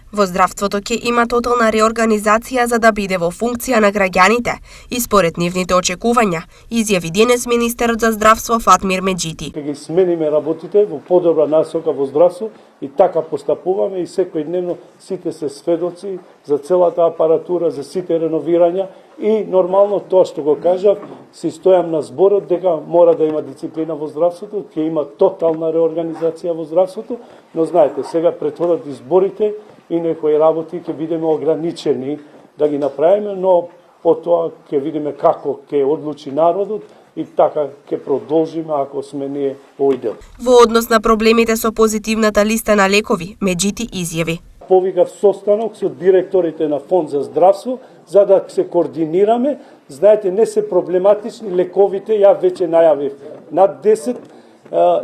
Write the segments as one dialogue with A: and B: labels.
A: Во здравството ќе има тотална реорганизација за да биде во функција на граѓаните и според нивните очекувања, изјави денес министерот за здравство Фатмир Меджити.
B: Ќе ги смениме работите во подобра насока во здравство и така постапуваме и секојдневно сите се сведоци за целата апаратура, за сите реновирања и нормално тоа што го кажав, си стојам на зборот дека мора да има дисциплина во здравството, ќе има тотална реорганизација во здравството, но знаете, сега претходат изборите и некои работи ќе бидеме ограничени да ги направиме, но потоа ќе видиме како ќе одлучи народот и така ќе продолжиме ако сме ние овој дел.
A: Во однос на проблемите со позитивната листа на лекови, Меджити изјави:
B: Повикав состанок со директорите на Фонд за здравство за да се координираме. Знаете, не се проблематични лековите, ја веќе најавив над 10,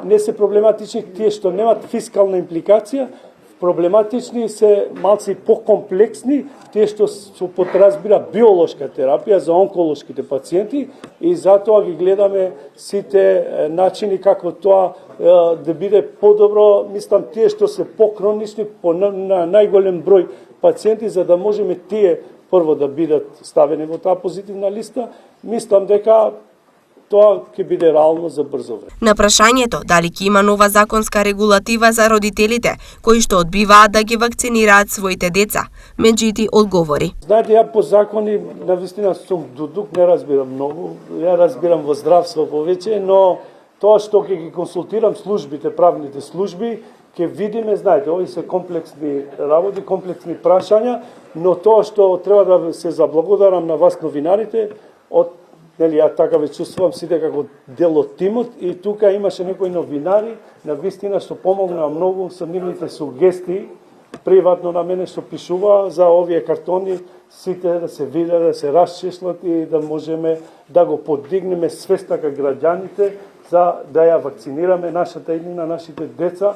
B: не се проблематични тие што немат фискална импликација, проблематични се малци покомплексни, тие што се подразбира биолошка терапија за онколошките пациенти и затоа ги гледаме сите начини како тоа да биде подобро, мислам тие што се покронични по на најголем број пациенти за да можеме тие прво да бидат ставени во таа позитивна листа, мислам дека тоа ќе биде реално за брзо време.
A: На прашањето дали ќе има нова законска регулатива за родителите кои што одбиваат да ги вакцинираат своите деца, Меджити одговори:
B: Знаете, ја по закони навистина сум дудук, не разбирам многу, ја разбирам во здравство повеќе, но тоа што ќе ги консултирам службите, правните служби, ќе видиме, знаете, овие се комплексни работи, комплексни прашања, но тоа што треба да се заблагодарам на вас новинарите, нели, ја така ве чувствувам сите како дел од тимот и тука имаше некои новинари на вистина што помогнаа многу со нивните сугестии, приватно на мене што пишува за овие картони, сите да се видат, да се расчислат и да можеме да го подигнеме свеста кај граѓаните за да ја вакцинираме нашата иднина, нашите деца